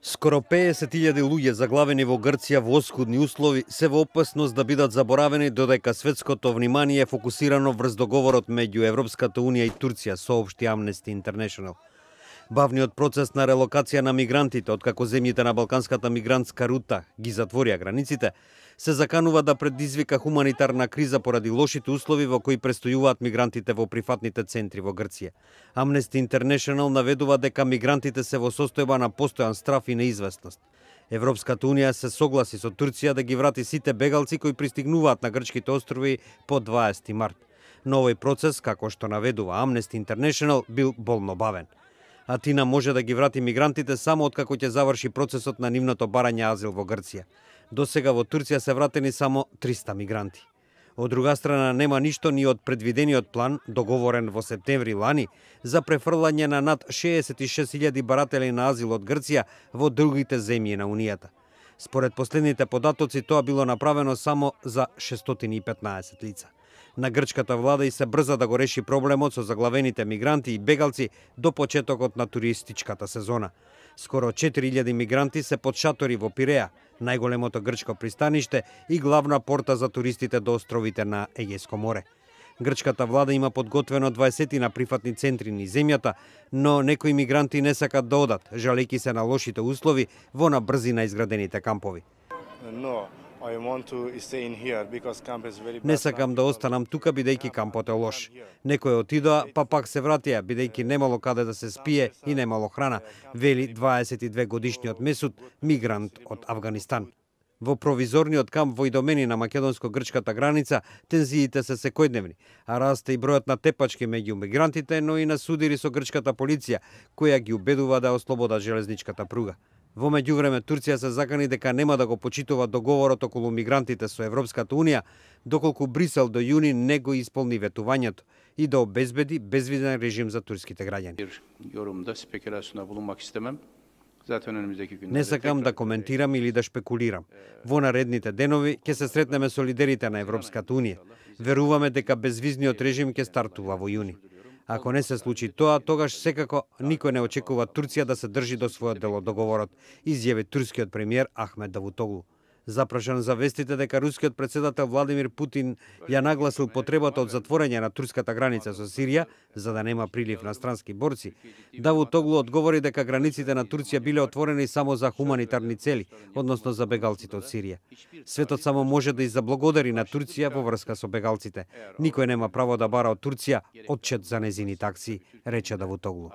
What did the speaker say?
Скоро 50.000 луѓе заглавени во Грција во оскудни услови се во опасност да бидат заборавени додека светското внимание е фокусирано врз договорот меѓу Европската унија и Турција, соопшти Amnesty International. Бавниот процес на релокација на мигрантите, откако земјите на балканската мигрантска рута ги затворија границите, се заканува да предизвика хуманитарна криза поради лошите услови во кои престојуваат мигрантите во прифатните центри во Грција. Amnesty International наведува дека мигрантите се во состојба на постојан страф и неизвестност. Европската унија се согласи со Турција да ги врати сите бегалци кои пристигнуваат на грчките острови по 20 март. Но овој процес, како што наведува Amnesty International, бил болно бавен. Атина може да ги врати мигрантите само откако ќе заврши процесот на нивното барање азил во Грција. До сега во Турција се вратени само 300 мигранти. Од друга страна, нема ништо ни од предвидениот план, договорен во септември лани, за префрлање на над 66.000 баратели на азил од Грција во другите земји на Унијата. Според последните податоци, тоа било направено само за 615 лица. На грчката влада и се брза да го реши проблемот со заглавените мигранти и бегалци до почетокот на туристичката сезона. Скоро 4.000 мигранти се под шатори во Пиреа, најголемото грчко пристаниште и главна порта за туристите до островите на Егејско море. Грчката влада има подготвено 20 на прифатни центри низ земјата, но некои мигранти не сакат да одат, жалејќи се на лошите услови во на брзина изградените кампови. Не сакам да останам тука бидејќи кампот е лош. Некои отидоа, па пак се вратија бидејќи немало каде да се спие и немало храна, вели 22 годишниот Месуд, мигрант од Авганистан. Во провизорниот камп во Идомени на македонско-грчката граница тензиите се секојдневни, а расте и бројот на тепачки меѓу мигрантите, но и на судири со грчката полиција, која ги убедува да ослободат железничката пруга. Во меѓувреме Турција се закани дека нема да го почитува договорот околу мигрантите со Европската унија, доколку Брисел до јуни не го исполни ветувањето и да обезбеди безвизен режим за турските граѓани. Не сакам да коментирам или да шпекулирам. Во наредните денови ќе се сретнеме со лидерите на Европската унија. Веруваме дека безвизниот режим ќе стартува во јуни. Ако не се случи тоа, тогаш секако никој не очекува Турција да се држи до својот дел од договорот, изјави турскиот премиер Ахмет Давутоглу. Запрашан за вестите дека рускиот председател Владимир Путин ја нагласил потребата од затворање на турската граница со Сирија, за да нема прилив на странски борци, Давутоглу одговори дека границите на Турција биле отворени само за хуманитарни цели, односно за бегалците од Сирија. Светот само може да заблагодари на Турција во врска со бегалците. Никој нема право да бара од Турција отчет за незините акции, рече Давутоглу.